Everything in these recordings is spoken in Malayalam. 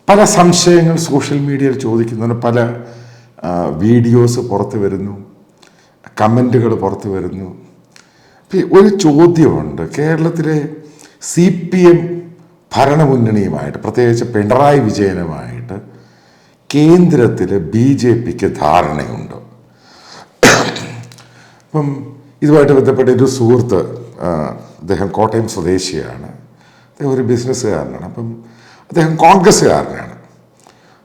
പല സംശയങ്ങൾ സോഷ്യൽ മീഡിയയിൽ ചോദിക്കുന്നുണ്ട്, പല വീഡിയോസ് പുറത്ത് വരുന്നു, കമൻറ്റുകൾ പുറത്ത് വരുന്നു. ഒരു ചോദ്യമുണ്ട്, കേരളത്തിലെ CPM ഭരണമുന്നണിയുമായിട്ട്, പ്രത്യേകിച്ച് പിണറായി വിജയനുമായിട്ട് കേന്ദ്രത്തിൽ BJPക്ക് ധാരണയുണ്ട്. അപ്പം ഇതുമായിട്ട് ബന്ധപ്പെട്ട ഒരു സുഹൃത്ത്, അദ്ദേഹം കോട്ടയം സ്വദേശിയാണ്, അദ്ദേഹം ഒരു ബിസിനസ്സുകാരനാണ്, അപ്പം അദ്ദേഹം കോൺഗ്രസ്സുകാരനാണ്.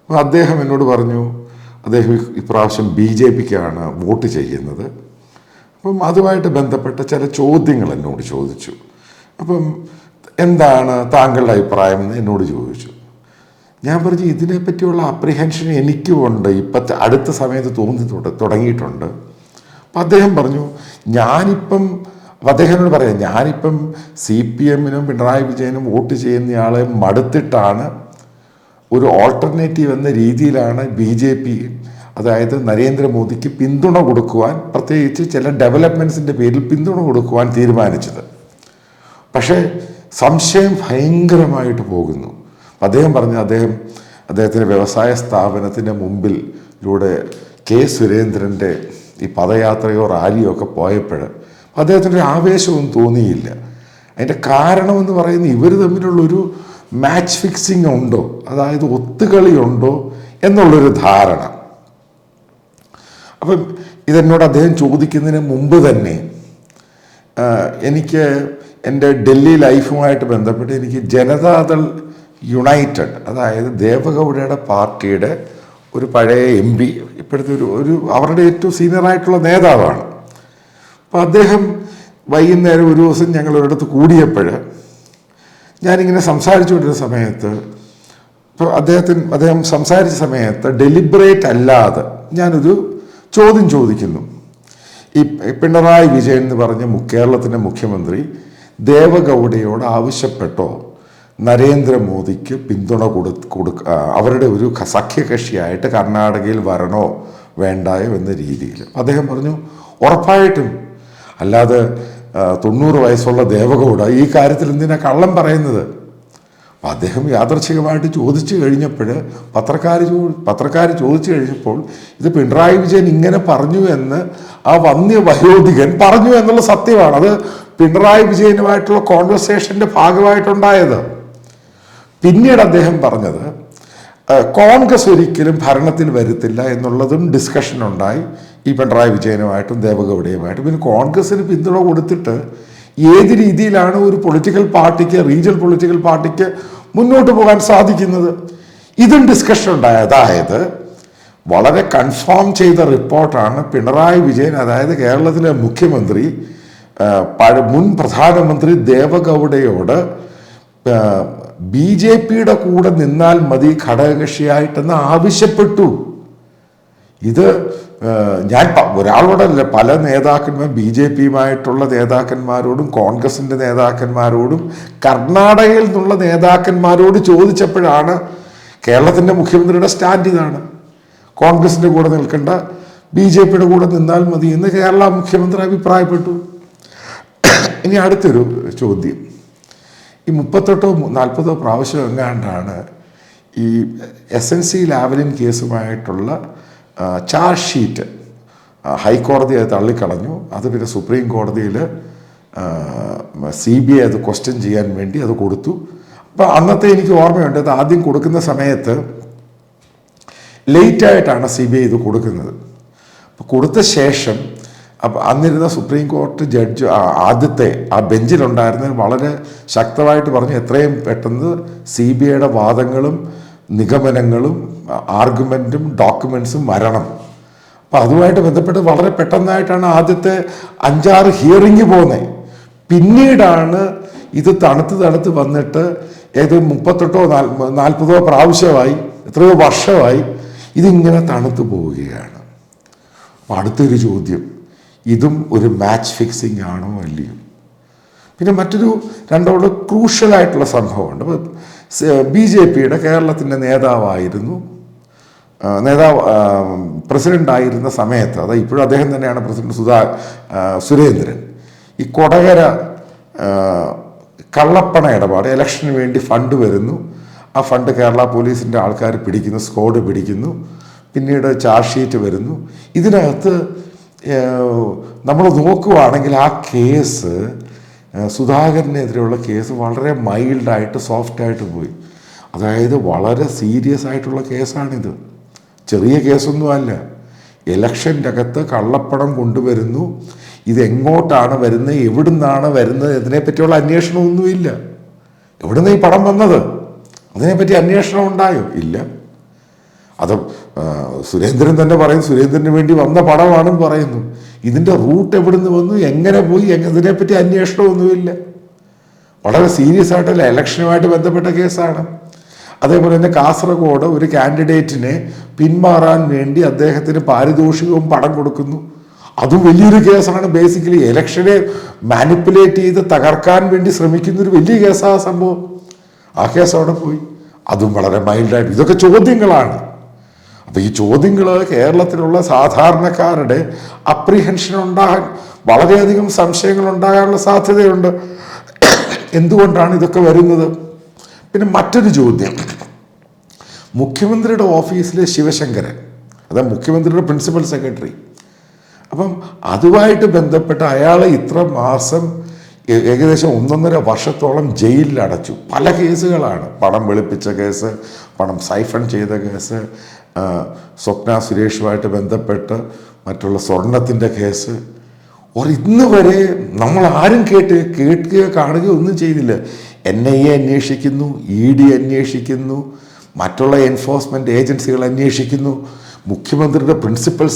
അപ്പം അദ്ദേഹം എന്നോട് പറഞ്ഞു, അദ്ദേഹം ഇപ്രാവശ്യം BJPക്കാണ് വോട്ട് ചെയ്യുന്നത്. അപ്പം അതുമായിട്ട് ബന്ധപ്പെട്ട ചില ചോദ്യങ്ങൾ എന്നോട് ചോദിച്ചു. അപ്പം എന്താണ് താങ്കളുടെ അഭിപ്രായം എന്ന് എന്നോട് ചോദിച്ചു. ഞാൻ പറഞ്ഞു, ഇതിനെപ്പറ്റിയുള്ള അപ്രിഹെൻഷൻ എനിക്കുമുണ്ട്, ഇപ്പോഴത്തെ അടുത്ത സമയത്ത് തുടങ്ങിയിട്ടുണ്ട്. അപ്പം അദ്ദേഹം പറഞ്ഞു, അദ്ദേഹത്തിനോട് പറയാം, ഞാനിപ്പം CPMനും പിണറായി വിജയനും വോട്ട് ചെയ്യുന്നയാളെ മടുത്തിട്ടാണ് ഒരു ഓൾട്ടർനേറ്റീവ് എന്ന രീതിയിലാണ് BJP, അതായത് നരേന്ദ്രമോദിക്ക് പിന്തുണ കൊടുക്കുവാൻ, പ്രത്യേകിച്ച് ചില ഡെവലപ്മെൻറ്റ്സിൻ്റെ പേരിൽ പിന്തുണ കൊടുക്കുവാൻ തീരുമാനിച്ചത്. പക്ഷേ സംശയം ഭയങ്കരമായിട്ട് പോകുന്നു. അദ്ദേഹം പറഞ്ഞു, അദ്ദേഹത്തിൻ്റെ വ്യവസായ സ്ഥാപനത്തിൻ്റെ മുമ്പിലൂടെ സുരേന്ദ്രൻ്റെ ഈ പദയാത്രയോ റാലിയോ ഒക്കെ പോയപ്പോൾ അദ്ദേഹത്തിൻ്റെ ആവേശമൊന്നും തോന്നിയില്ല. അതിൻ്റെ കാരണമെന്ന് പറയുന്നത് ഇവർ തമ്മിലുള്ളൊരു മാച്ച് ഫിക്സിങ് ഉണ്ടോ, അതായത് ഒത്തുകളി ഉണ്ടോ എന്നുള്ളൊരു ധാരണ. അപ്പം ഇതെന്നോട് അദ്ദേഹം ചോദിക്കുന്നതിന് മുമ്പ് തന്നെ എനിക്ക് എൻ്റെ ഡൽഹി ലൈഫുമായിട്ട് ബന്ധപ്പെട്ട് എനിക്ക് ജനതാദൾ യുണൈറ്റഡ്, അതായത് ദേവഗൗഡയുടെ പാർട്ടിയുടെ ഒരു പഴയ MP, ഇപ്പോഴത്തെ ഒരു അവരുടെ ഏറ്റവും സീനിയറായിട്ടുള്ള നേതാവാണ്. അപ്പോൾ അദ്ദേഹം വൈകുന്നേരം ഒരു ദിവസം ഞങ്ങൾ ഒരിടത്ത് കൂടിയപ്പോൾ ഞാനിങ്ങനെ സംസാരിച്ചുകൊണ്ടിരുന്ന സമയത്ത്, ഇപ്പോൾ അദ്ദേഹം സംസാരിച്ച സമയത്ത് ഡെലിബറേറ്റ് അല്ലാതെ ഞാനൊരു ചോദ്യം ചോദിക്കുന്നു. ഈ പിണറായി വിജയൻ എന്ന് പറഞ്ഞ കേരളത്തിൻ്റെ മുഖ്യമന്ത്രി ദേവഗൗഡയോട് ആവശ്യപ്പെട്ടോ നരേന്ദ്രമോദിക്ക് പിന്തുണ അവരുടെ ഒരു സഖ്യകക്ഷിയായിട്ട് കർണാടകയിൽ വരണോ വേണ്ടായോ എന്ന രീതിയിൽ? അദ്ദേഹം പറഞ്ഞു, ഉറപ്പായിട്ടും, അല്ലാതെ 90 വയസ്സുള്ള ദേവഗൗഡ ഈ കാര്യത്തിൽ എന്തിനാ കള്ളം പറയുന്നത്? അപ്പം അദ്ദേഹം യാദർച്ഛികമായിട്ട് ചോദിച്ചു കഴിഞ്ഞപ്പോൾ, പത്രക്കാർ ചോദിച്ചു കഴിഞ്ഞപ്പോൾ, ഇത് പിണറായി വിജയൻ ഇങ്ങനെ പറഞ്ഞു എന്ന് ആ വന്യ വയോധികൻ പറഞ്ഞു എന്നുള്ള സത്യമാണ്. അത് പിണറായി വിജയനുമായിട്ടുള്ള കോൺവെർസേഷൻ്റെ ഭാഗമായിട്ടുണ്ടായത്. പിന്നീട് അദ്ദേഹം പറഞ്ഞത് കോൺഗ്രസ് ഒരിക്കലും ഭരണത്തിൽ വരുത്തില്ല എന്നുള്ളതും ഡിസ്കഷൻ ഉണ്ടായി ഈ പിണറായി വിജയനുമായിട്ടും ദേവഗൗഡയുമായിട്ടും. പിന്നെ കോൺഗ്രസ്സിന് പിന്തുണ കൊടുത്തിട്ട് ഏത് രീതിയിലാണ് ഒരു പൊളിറ്റിക്കൽ പാർട്ടിക്ക്, റീജിയണൽ പൊളിറ്റിക്കൽ പാർട്ടിക്ക് മുന്നോട്ട് പോകാൻ സാധിക്കുന്നത്? ഇതും ഡിസ്കഷൻ ഉണ്ടായി. അതായത് വളരെ കൺഫേം ചെയ്ത റിപ്പോർട്ടാണ് പിണറായി വിജയൻ, അതായത് കേരളത്തിലെ മുഖ്യമന്ത്രി മുൻ പ്രധാനമന്ത്രി ദേവഗൗഡയോട് BJPയുടെ കൂടെ നിന്നാൽ മതി ഘടകകക്ഷിയായിട്ടെന്ന് ആവശ്യപ്പെട്ടു. ഇത് ഞാൻ ഒരാളോടല്ല, പല നേതാക്കന്മാർ, BJPയുമായിട്ടുള്ള നേതാക്കന്മാരോടും കോൺഗ്രസിൻ്റെ നേതാക്കന്മാരോടും കർണാടകയിൽ നിന്നുള്ള നേതാക്കന്മാരോട് ചോദിച്ചപ്പോഴാണ് കേരളത്തിൻ്റെ മുഖ്യമന്ത്രിയുടെ സ്റ്റാൻഡ് ഇതാണ്, കോൺഗ്രസിൻ്റെ കൂടെ നിൽക്കേണ്ട, BJPയുടെ കൂടെ നിന്നാൽ മതി എന്ന് കേരള മുഖ്യമന്ത്രി അഭിപ്രായപ്പെട്ടു. ഇനി അടുത്തൊരു ചോദ്യം, ഈ 38 or 40 പ്രാവശ്യം എങ്ങാണ്ടാണ് ഈ SNC ലാവലിൻ കേസുമായിട്ടുള്ള ചാർജ് ഷീറ്റ് ഹൈക്കോടതി അത് തള്ളിക്കളഞ്ഞു. അത് പിന്നെ സുപ്രീം കോടതിയിൽ CBI അത് ക്വസ്റ്റ്യൻ ചെയ്യാൻ വേണ്ടി അത് കൊടുത്തു. അപ്പോൾ അന്നത്തെ എനിക്ക് ഓർമ്മയുണ്ട്, അത് ആദ്യം കൊടുക്കുന്ന സമയത്ത് ലേറ്റായിട്ടാണ് CBI ഇത് കൊടുക്കുന്നത്. അപ്പോൾ കൊടുത്ത ശേഷം അന്നിരുന്ന സുപ്രീം കോടതി ജഡ്ജ് ആദ്യത്തെ ആ ബെഞ്ചിലുണ്ടായിരുന്ന വളരെ ശക്തമായിട്ട് പറഞ്ഞു, എത്രയും പെട്ടെന്ന് CBIയുടെ വാദങ്ങളും നിഗമനങ്ങളും ആർഗ്യുമെൻറ്റും ഡോക്യുമെൻറ്റ്സും വരണം. അപ്പം അതുമായിട്ട് ബന്ധപ്പെട്ട് വളരെ പെട്ടെന്നായിട്ടാണ് ആദ്യത്തെ 5-6 ഹിയറിങ് പോകുന്നത്. പിന്നീടാണ് ഇത് തണുത്ത് വന്നിട്ട് ഏത് 38 or 40 പ്രാവശ്യമായി, എത്രയോ വർഷമായി ഇതിങ്ങനെ തണുത്ത് പോവുകയാണ്. അപ്പം അടുത്തൊരു ചോദ്യം, ഇതും ഒരു മാച്ച് ഫിക്സിംഗ് ആണോ അല്ലയോ? പിന്നെ മറ്റൊരു രണ്ടോട് ക്രൂഷ്യലായിട്ടുള്ള സംഭവമുണ്ട്. BJPയുടെ കേരളത്തിൻ്റെ പ്രസിഡൻ്റായിരുന്ന സമയത്ത്, അതായത് ഇപ്പോഴും അദ്ദേഹം തന്നെയാണ് പ്രസിഡന്റ്, സുരേന്ദ്രൻ, ഈ കൊടകര കള്ളപ്പണ ഇടപാട്, ഇലക്ഷന് വേണ്ടി ഫണ്ട് വരുന്നു, ആ ഫണ്ട് കേരള പോലീസിൻ്റെ ആൾക്കാർ പിടിക്കുന്നു, സ്ക്വാഡ് പിടിക്കുന്നു, പിന്നീട് ചാർജ് ഷീറ്റ് വരുന്നു. ഇതിനകത്ത് നമ്മൾ നോക്കുകയാണെങ്കിൽ ആ കേസ്, സുധാകരനെതിരെയുള്ള കേസ് വളരെ മൈൽഡായിട്ട് സോഫ്റ്റായിട്ട് പോയി. അതായത് വളരെ സീരിയസ് ആയിട്ടുള്ള കേസാണിത്, ചെറിയ കേസൊന്നുമല്ല. ഇലക്ഷൻ്റെ അകത്ത് കള്ളപ്പണം കൊണ്ടുവരുന്നു, ഇതെങ്ങോട്ടാണ് വരുന്നത്, എവിടുന്നാണ് വരുന്നത്, ഇതിനെപ്പറ്റിയുള്ള അന്വേഷണമൊന്നുമില്ല. എവിടുന്ന് ഈ പണം വന്നത്, അതിനെപ്പറ്റി അന്വേഷണം ഉണ്ടായോ? ഇല്ല. അത് സുരേന്ദ്രൻ തന്നെ പറയും, സുരേന്ദ്രന് വേണ്ടി വന്ന പണമാണെന്ന് പറയുന്നു. ഇതിൻ്റെ റൂട്ട് എവിടുന്ന് വന്നു, എങ്ങനെ പോയി, ഇതിനെപ്പറ്റി അന്വേഷണമൊന്നുമില്ല. വളരെ സീരിയസ് ആയിട്ടുള്ള ഇലക്ഷനുമായിട്ട് ബന്ധപ്പെട്ട കേസാണ്. അതേപോലെ തന്നെ കാസർഗോഡ് ഒരു കാൻഡിഡേറ്റിനെ പിന്മാറാൻ വേണ്ടി അദ്ദേഹത്തിന് പാരിതോഷികവും പണം കൊടുക്കുന്നു. അതും വലിയൊരു കേസാണ്. ബേസിക്കലി ഇലക്ഷനെ മാനിപ്പുലേറ്റ് ചെയ്ത് തകർക്കാൻ വേണ്ടി ശ്രമിക്കുന്നൊരു വലിയ കേസാണ് സംഭവം. ആ കേസ് അവിടെ പോയി, അതും വളരെ മൈൽഡായിട്ട്. ഇതൊക്കെ ചോദ്യങ്ങളാണ്. അപ്പോൾ ഈ ചോദ്യങ്ങൾ കേരളത്തിലുള്ള സാധാരണക്കാരുടെ അപ്രിഹെൻഷൻ ഉണ്ടാകാൻ, വളരെയധികം സംശയങ്ങൾ ഉണ്ടാകാനുള്ള സാധ്യതയുണ്ട്. എന്തുകൊണ്ടാണ് ഇതൊക്കെ വരുന്നത്? പിന്നെ മറ്റൊരു ചോദ്യം, മുഖ്യമന്ത്രിയുടെ ഓഫീസിലെ ശിവശങ്കരൻ, അതായത് മുഖ്യമന്ത്രിയുടെ പ്രിൻസിപ്പൽ സെക്രട്ടറി, അപ്പം അതുമായിട്ട് ബന്ധപ്പെട്ട് അയാളെ ഇത്ര മാസം ഏകദേശം 1.5 വർഷത്തോളം ജയിലിൽ അടച്ചു. പല കേസുകളാണ്. പണം വെളുപ്പിച്ച കേസ്, പണം സൈഫൺ ചെയ്ത കേസ്, സ്വപ്ന സുരേഷുമായിട്ട് ബന്ധപ്പെട്ട് മറ്റുള്ള സ്വർണത്തിൻ്റെ കേസ്. ഇന്ന് വരെ നമ്മൾ ആരും കേൾക്കുകയോ കാണുകയോ ഒന്നും ചെയ്തില്ല. NIA അന്വേഷിക്കുന്നു, ED അന്വേഷിക്കുന്നു, മറ്റുള്ള എൻഫോഴ്സ്മെൻറ്റ് ഏജൻസികൾ അന്വേഷിക്കുന്നു. മുഖ്യമന്ത്രിയുടെ പ്രിൻസിപ്പൽ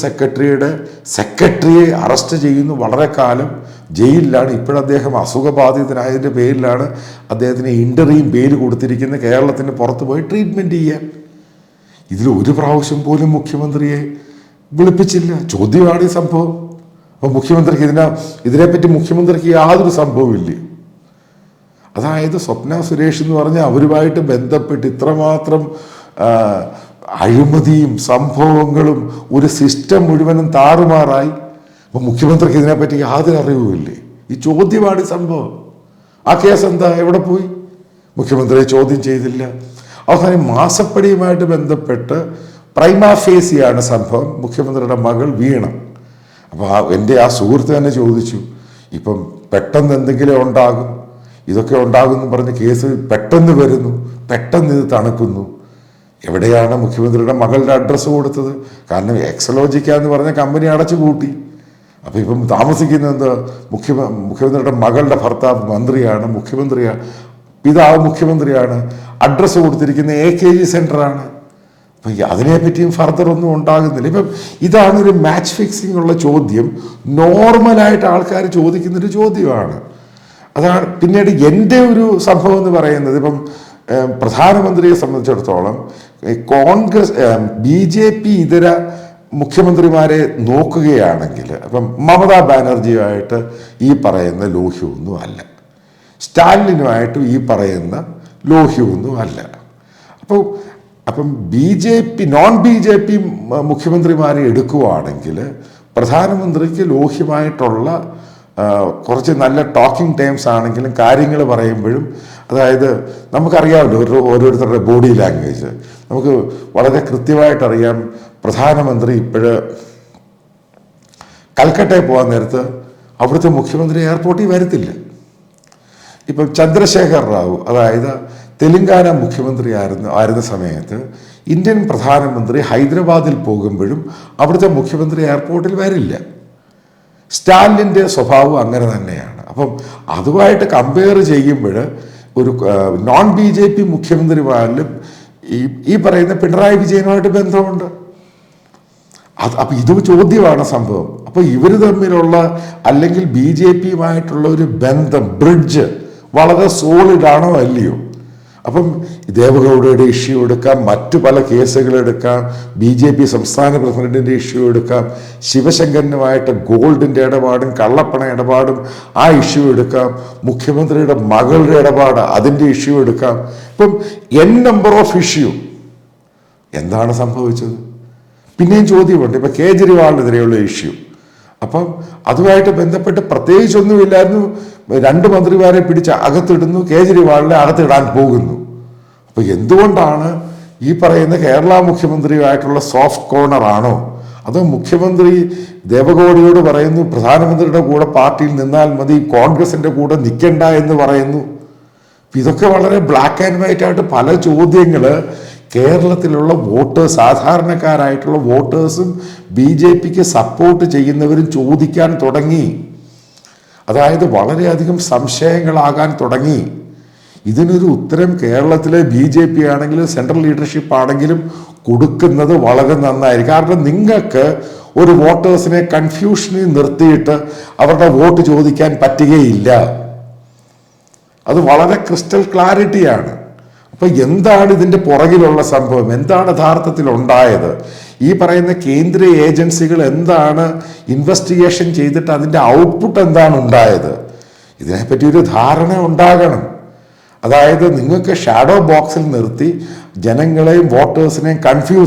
സെക്രട്ടറിയെ അറസ്റ്റ് ചെയ്യുന്നു. വളരെ കാലം ജയിലിലാണ്. ഇപ്പോഴദ്ദേഹം അസുഖബാധിതനായതിൻ്റെ പേരിലാണ് അദ്ദേഹത്തിന് ഇൻ്റർവ്യൂം ബെയിൽ കൊടുത്തിരിക്കുന്നത്, കേരളത്തിന് പുറത്ത് പോയി ട്രീറ്റ്മെൻറ്റ് ചെയ്യാൻ. ഇതിൽ ഒരു പ്രാവശ്യം പോലും മുഖ്യമന്ത്രിയെ വിളിപ്പിച്ചില്ല. ചോദ്യമാണ് ഈ സംഭവം. അപ്പോൾ മുഖ്യമന്ത്രിക്ക് ഇതിനെപ്പറ്റി മുഖ്യമന്ത്രിക്ക് യാതൊരു സംഭവമില്ലേ? അതായത് സ്വപ്ന സുരേഷ് എന്ന് പറഞ്ഞാൽ അവരുമായിട്ട് ബന്ധപ്പെട്ട് ഇത്രമാത്രം അഴിമതിയും സംഭവങ്ങളും ഒരു സിസ്റ്റം മുഴുവനും താറുമാറായി. അപ്പോൾ മുഖ്യമന്ത്രിക്ക് ഇതിനെപ്പറ്റി യാതൊരു അറിവുമില്ലേ? ഈ ചോദ്യമാണ് ഈ സംഭവം. ആ കേസ് എന്താ, എവിടെ പോയി? മുഖ്യമന്ത്രിയെ ചോദ്യം ചെയ്തില്ല. അവസാനം മാസപ്പടിയുമായിട്ട് ബന്ധപ്പെട്ട് പ്രൈമാ ഫേസിയാണ് സംഭവം. മുഖ്യമന്ത്രിയുടെ മകൾ വീണ. അപ്പോൾ എൻ്റെ ആ സുഹൃത്ത് തന്നെ ചോദിച്ചു, ഇപ്പം പെട്ടെന്ന് എന്തെങ്കിലും ഉണ്ടാകും, ഇതൊക്കെ ഉണ്ടാകും എന്ന് പറഞ്ഞ് കേസ് പെട്ടെന്ന് വരുന്നു, പെട്ടെന്ന് ഇത് തണുക്കുന്നു. എവിടെയാണ് മുഖ്യമന്ത്രിയുടെ മകളുടെ അഡ്രസ്സ് കൊടുത്തത്? കാരണം എക്സലോജിക്ക എന്ന് പറഞ്ഞ കമ്പനി അടച്ചു പൂട്ടി. അപ്പോൾ ഇപ്പം താമസിക്കുന്നത് എന്താ? മുഖ്യമന്ത്രിയുടെ മകളുടെ ഭർത്താവ് മന്ത്രിയാണ്, പിതാവ് മുഖ്യമന്ത്രിയാണ്. അഡ്രസ്സ് കൊടുത്തിരിക്കുന്ന AKG സെൻ്ററാണ്. അപ്പം അതിനെപ്പറ്റിയും ഫർദർ ഒന്നും ഉണ്ടാകുന്നില്ല. ഇപ്പം ഇതാണ് ഒരു മാച്ച് ഫിക്സിംഗ് ഉള്ള ചോദ്യം. നോർമലായിട്ട് ആൾക്കാർ ചോദിക്കുന്നൊരു ചോദ്യമാണ്. അതാണ്. പിന്നീട് എൻ്റെ ഒരു സംഭവം എന്ന് പറയുന്നത്, ഇപ്പം പ്രധാനമന്ത്രിയെ സംബന്ധിച്ചിടത്തോളം കോൺഗ്രസ് BJP ഇതര മുഖ്യമന്ത്രിമാരെ നോക്കുകയാണെങ്കിൽ, അപ്പം മമതാ ബാനർജിയുമായിട്ട് ഈ പറയുന്ന ലോഹ്യമൊന്നും അല്ല, സ്റ്റാലിനുമായിട്ടും ഈ പറയുന്ന ലോഹ്യമൊന്നും അല്ല. അപ്പം നോൺ BJP മുഖ്യമന്ത്രിമാരെ എടുക്കുകയാണെങ്കിൽ പ്രധാനമന്ത്രിക്ക് ലോഹ്യമായിട്ടുള്ള കുറച്ച് നല്ല ടോക്കിംഗ് ടൈംസ് ആണെങ്കിലും കാര്യങ്ങൾ പറയുമ്പോഴും, അതായത് നമുക്കറിയാമല്ലോ ഓരോരുത്തരുടെ ബോഡി ലാംഗ്വേജ് നമുക്ക് വളരെ കൃത്യമായിട്ടറിയാം. പ്രധാനമന്ത്രി കൽക്കട്ടയിൽ പോകാൻ നേരത്ത് അവിടുത്തെ മുഖ്യമന്ത്രി എയർപോർട്ടിൽ വരത്തില്ല. ഇപ്പം ചന്ദ്രശേഖർ റാവു, അതായത് തെലങ്കാന മുഖ്യമന്ത്രി ആയിരുന്ന സമയത്ത് ഇന്ത്യൻ പ്രധാനമന്ത്രി ഹൈദരാബാദിൽ പോകുമ്പോഴും അവിടുത്തെ മുഖ്യമന്ത്രി എയർപോർട്ടിൽ വരില്ല. സ്റ്റാലിൻ്റെ സ്വഭാവം അങ്ങനെ തന്നെയാണ്. അപ്പം അതുമായിട്ട് കമ്പയർ ചെയ്യുമ്പോൾ ഒരു നോൺ BJP മുഖ്യമന്ത്രിമാരിലും ഈ പറയുന്ന പിണറായി വിജയനുമായിട്ട് ബന്ധമുണ്ട്. അപ്പം ഇത് ചോദ്യമാണ് സംഭവം. അപ്പോൾ ഇവർ തമ്മിലുള്ള അല്ലെങ്കിൽ BJPയുമായിട്ടുള്ള ഒരു ബന്ധം, ബ്രിഡ്ജ് വളരെ സോളിഡാണോ അല്ലയോ? അപ്പം ദേവഗൗഡയുടെ ഇഷ്യൂ എടുക്കാം, മറ്റു പല കേസുകൾ എടുക്കാം, BJP സംസ്ഥാന പ്രസിഡന്റിൻ്റെ ഇഷ്യൂ എടുക്കാം, ശിവശങ്കരനുമായിട്ട് ഗോൾഡിൻ്റെ ഇടപാടും കള്ളപ്പണ ഇടപാടും ആ ഇഷ്യൂ എടുക്കാം, മുഖ്യമന്ത്രിയുടെ മകളുടെ ഇടപാട് അതിൻ്റെ ഇഷ്യൂ എടുക്കാം. ഇപ്പം നമ്പർ ഓഫ് ഇഷ്യൂ. എന്താണ് സംഭവിച്ചത്? പിന്നെയും ചോദ്യമുണ്ട്. ഇപ്പം കേജ്രിവാളിനെതിരെയുള്ള ഇഷ്യൂ, അപ്പം അതുമായിട്ട് ബന്ധപ്പെട്ട് പ്രത്യേകിച്ചൊന്നുമില്ലായിരുന്നു. 2 മന്ത്രിമാരെ പിടിച്ച് അകത്തിടുന്നു, കേജ്രിവാളിനെ അകത്തിടാൻ പോകുന്നു. അപ്പോൾ എന്തുകൊണ്ടാണ് ഈ പറയുന്ന കേരള മുഖ്യമന്ത്രിയുമായിട്ടുള്ള സോഫ്റ്റ് കോർണർ ആണോ, അതോ മുഖ്യമന്ത്രി ദേവഗൗഡയോട് പറയുന്നു പ്രധാനമന്ത്രിയുടെ കൂടെ പാർട്ടിയിൽ നിന്നാൽ മതി, കോൺഗ്രസിന്റെ കൂടെ നിൽക്കണ്ട എന്ന് പറയുന്നു. ഇതൊക്കെ വളരെ ബ്ലാക്ക് ആൻഡ് വൈറ്റ് ആയിട്ട് പല ചോദ്യങ്ങൾ കേരളത്തിലുള്ള വോട്ടേഴ്സ്, സാധാരണക്കാരായിട്ടുള്ള വോട്ടേഴ്സും BJPക്ക് സപ്പോർട്ട് ചെയ്യുന്നവരും ചോദിക്കാൻ തുടങ്ങി. അതായത് വളരെയധികം സംശയങ്ങളാകാൻ തുടങ്ങി. ഇതിനൊരു ഉത്തരം കേരളത്തിലെ BJP ആണെങ്കിലും സെൻട്രൽ ലീഡർഷിപ്പ് ആണെങ്കിലും കൊടുക്കുന്നത് വളരെ നന്നായിരിക്കും. കാരണം നിങ്ങൾക്ക് ഒരു വോട്ടേഴ്സിനെ കൺഫ്യൂഷനിൽ നിർത്തിയിട്ട് അവരുടെ വോട്ട് ചോദിക്കാൻ പറ്റുകയില്ല. അത് വളരെ ക്രിസ്റ്റൽ ക്ലാരിറ്റിയാണ്. അപ്പൊ എന്താണ് ഇതിന്റെ പുറകിലുള്ള സംഭവം, എന്താണ് യഥാർത്ഥത്തിൽ ഉണ്ടായത്, ഈ പറയുന്ന കേന്ദ്ര ഏജൻസികൾ എന്താണ് ഇൻവെസ്റ്റിഗേഷൻ ചെയ്തിട്ട് അതിന്റെ ഔട്ട്പുട്ട് എന്താണ് ഉണ്ടായത്, ഇതിനെപ്പറ്റി ഒരു ധാരണ ഉണ്ടാകണം. അതായത് നിങ്ങൾക്ക് ഷാഡോ ബോക്സിൽ നിർത്തി ജനങ്ങളെയും വോട്ടേഴ്സിനെയും കൺഫ്യൂസ്